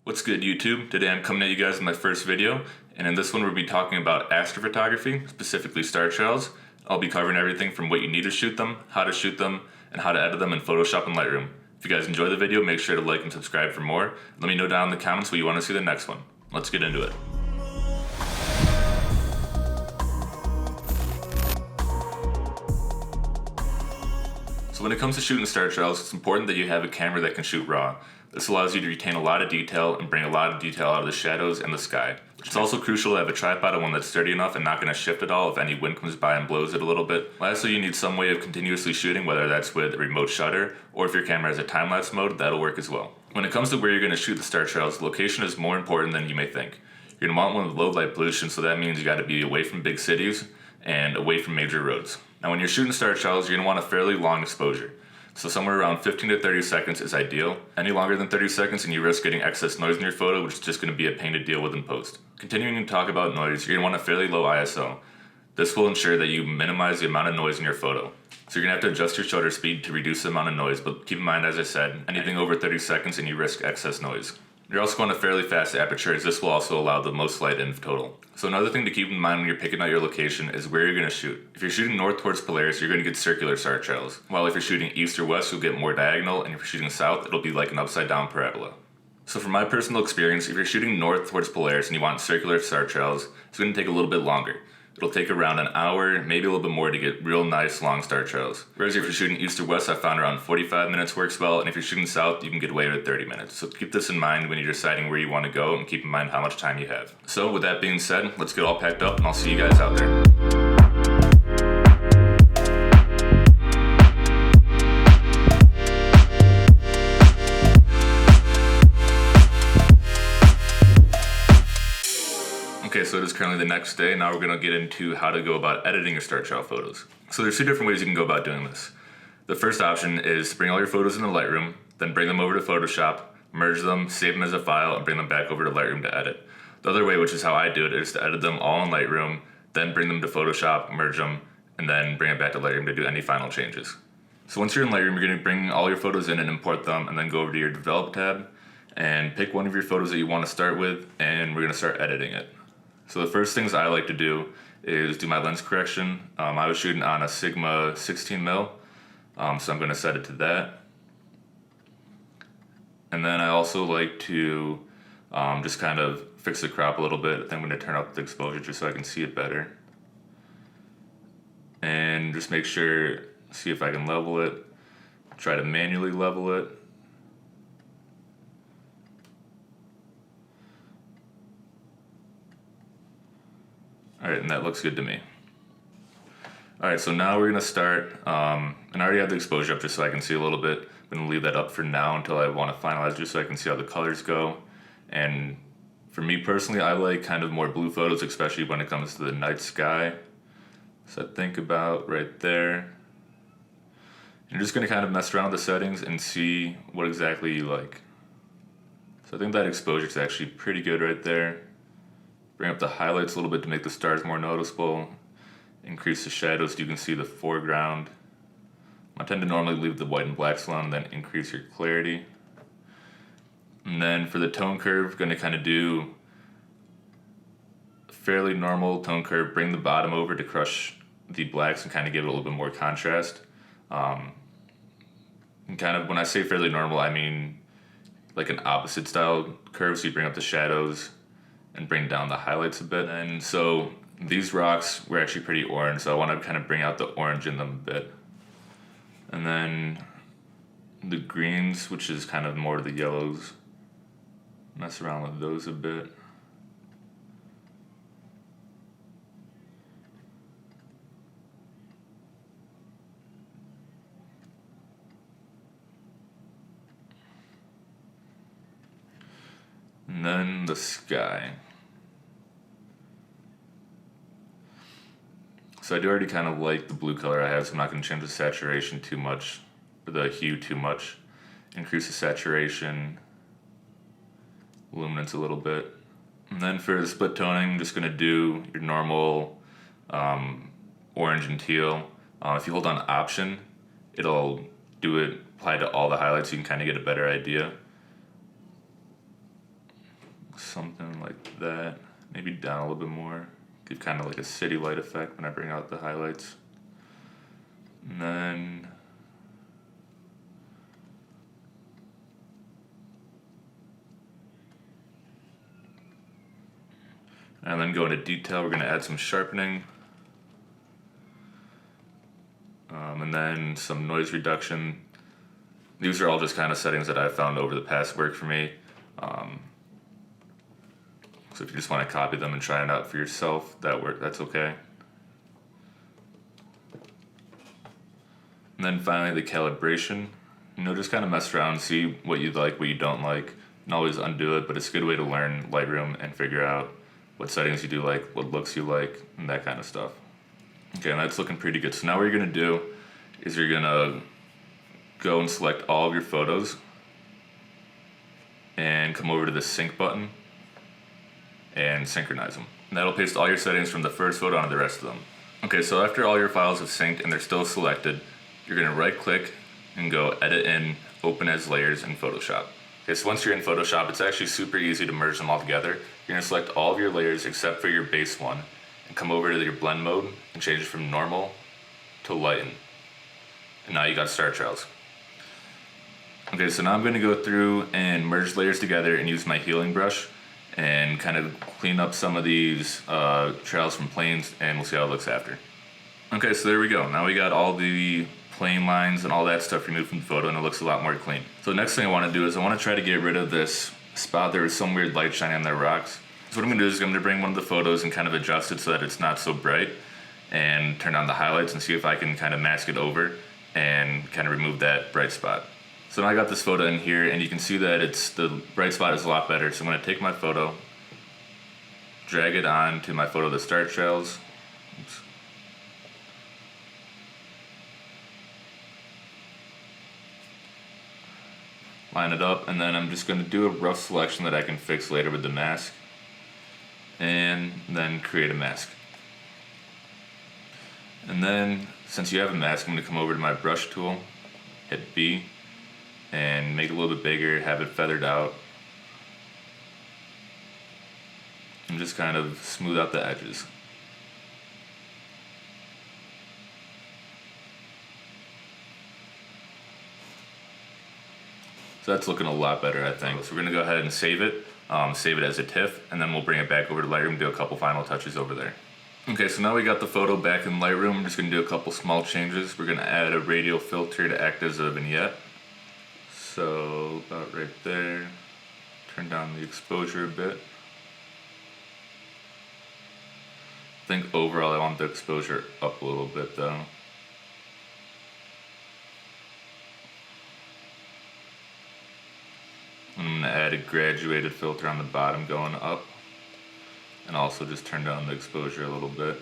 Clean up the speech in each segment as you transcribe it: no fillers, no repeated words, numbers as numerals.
What's good, YouTube? Today I'm coming at you guys with my first video, and in this one we'll be talking about astrophotography, specifically star trails. I'll be covering everything from what you need to shoot them, how to shoot them, and how to edit them in Photoshop and Lightroom. If you guys enjoy the video, make sure to like and subscribe for more. Let me know down in the comments what you want to see the next one. Let's get into it. So when it comes to shooting star trails, it's important that you have a camera that can shoot RAW. This allows you to retain a lot of detail and bring a lot of detail out of the shadows and the sky. It's also crucial to have a tripod and one that's sturdy enough and not going to shift at all if any wind comes by and blows it a little bit. Lastly, you need some way of continuously shooting, whether that's with a remote shutter or if your camera has a time-lapse mode, that'll work as well. When it comes to where you're going to shoot the star trails, location is more important than you may think. You're going to want one with low light pollution, so that means you got to be away from big cities and away from major roads. Now when you're shooting star trails, you're going to want a fairly long exposure. So somewhere around 15 to 30 seconds is ideal. Any longer than 30 seconds and you risk getting excess noise in your photo, which is just going to be a pain to deal with in post. Continuing to talk about noise, you're going to want a fairly low ISO. This will ensure that you minimize the amount of noise in your photo. So you're going to have to adjust your shutter speed to reduce the amount of noise, but keep in mind, as I said, anything over 30 seconds and you risk excess noise. You're also going to fairly fast aperture, as this will also allow the most light in total. So another thing to keep in mind when you're picking out your location is where you're going to shoot. If you're shooting north towards Polaris, you're going to get circular star trails. While if you're shooting east or west, you'll get more diagonal, and if you're shooting south, it'll be like an upside down parabola. So from my personal experience, if you're shooting north towards Polaris and you want circular star trails, it's going to take a little bit longer. It'll take around an hour, maybe a little bit more to get real nice long star trails. Whereas if you're shooting east or west, I found around 45 minutes works well, and if you're shooting south, you can get away with 30 minutes. So keep this in mind when you're deciding where you want to go, and keep in mind how much time you have. So with that being said, let's get all packed up and I'll see you guys out there. Okay, so it is currently the next day. Now we're going to get into how to go about editing your star trail photos. So there's two different ways you can go about doing this. The first option is to bring all your photos into Lightroom, then bring them over to Photoshop, merge them, save them as a file, and bring them back over to Lightroom to edit. The other way, which is how I do it, is to edit them all in Lightroom, then bring them to Photoshop, merge them, and then bring it back to Lightroom to do any final changes. So once you're in Lightroom, you're going to bring all your photos in and import them, and then go over to your Develop tab, and pick one of your photos that you want to start with, and we're going to start editing it. So the first things I like to do is do my lens correction. I was shooting on a Sigma 16mm, so I'm going to set it to that. And then I also like to just kind of fix the crop a little bit. Then I'm going to turn up the exposure just so I can see it better. And just make sure, see if I can level it. Try to manually level it. Alright, and that looks good to me. Alright, so now we're going to start, and I already have the exposure up just so I can see a little bit. I'm going to leave that up for now until I want to finalize just so I can see how the colors go. And for me personally, I like kind of more blue photos, especially when it comes to the night sky. So think about right there. You're just going to kind of mess around with the settings and see what exactly you like. So I think that exposure is actually pretty good right there. Bring up the highlights a little bit to make the stars more noticeable. Increase the shadows so you can see the foreground. I tend to normally leave the white and blacks on, then increase your clarity. And then for the tone curve, going to kind of do a fairly normal tone curve. Bring the bottom over to crush the blacks and kind of give it a little bit more contrast. And kind of when I say fairly normal, I mean like an opposite style curve, so you bring up the shadows and bring down the highlights a bit. And so these rocks were actually pretty orange, so I want to kind of bring out the orange in them a bit. And then the greens, which is kind of more the yellows, mess around with those a bit. And then the sky. So I do already kind of like the blue color I have, so I'm not going to change the saturation too much, or the hue too much. Increase the saturation, luminance a little bit. And then for the split toning, I'm just going to do your normal orange and teal. If you hold on Option, it'll do it, apply to all the highlights, so you can kind of get a better idea. something like that. Maybe down a little bit more. Give kind of like a city light effect when I bring out the highlights. And then go into detail. We're going to add some sharpening. And then some noise reduction. These are all just kind of settings that I've found over the past work for me. So if you just want to copy them and try it out for yourself, that's okay. And then finally the calibration. Just kind of mess around, see what you like, what you don't like, and always undo it, but it's a good way to learn Lightroom and figure out what settings you do like, what looks you like, and that kind of stuff. Okay, and that's looking pretty good. So now what you're gonna do is you're gonna go and select all of your photos and come over to the sync button and synchronize them. And that'll paste all your settings from the first photo onto the rest of them. Okay, so after all your files have synced and they're still selected, you're gonna right click and go edit in, open as layers in Photoshop. Okay, so once you're in Photoshop, it's actually super easy to merge them all together. You're gonna select all of your layers except for your base one and come over to your blend mode and change it from normal to lighten. And now you got star trails. Okay, so now I'm gonna go through and merge layers together and use my healing brush and kind of clean up some of these trails from planes, and we'll see how it looks after. Okay, so there we go. Now we got all the plane lines and all that stuff removed from the photo, and it looks a lot more clean. So the next thing I want to do is I want to try to get rid of this spot. There was some weird light shining on their rocks. So what I'm going to do is I'm going to bring one of the photos and kind of adjust it so that it's not so bright, and turn on the highlights and see if I can kind of mask it over and kind of remove that bright spot. So now I got this photo in here, and you can see that the bright spot is a lot better. So I'm going to take my photo, drag it on to my photo, the star trails. Oops. Line it up, and then I'm just going to do a rough selection that I can fix later with the mask, and then create a mask. And then, since you have a mask, I'm going to come over to my brush tool, hit B, and make it a little bit bigger, have it feathered out, and just kind of smooth out the edges. So that's looking a lot better, I think. So we're gonna go ahead and save it as a TIFF, and then we'll bring it back over to Lightroom, do a couple final touches over there. Okay, so now we got the photo back in Lightroom. I'm just gonna do a couple small changes. We're gonna add a radial filter to act as a vignette. So about right there. Turn down the exposure a bit. I think overall I want the exposure up a little bit though. I'm going to add a graduated filter on the bottom going up, and also just turn down the exposure a little bit.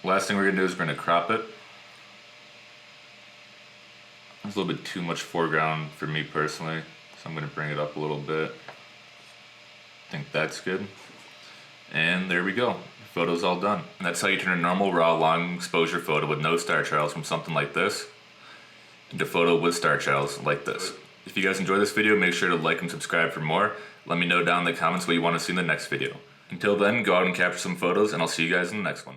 Last thing we're going to do is we're going to crop it. There's a little bit too much foreground for me personally, so I'm going to bring it up a little bit. I think that's good. And there we go. The photo's all done. And that's how you turn a normal raw long exposure photo with no star trails from something like this into photo with star trails like this. If you guys enjoyed this video, make sure to like and subscribe for more. Let me know down in the comments what you want to see in the next video. Until then, go out and capture some photos, and I'll see you guys in the next one.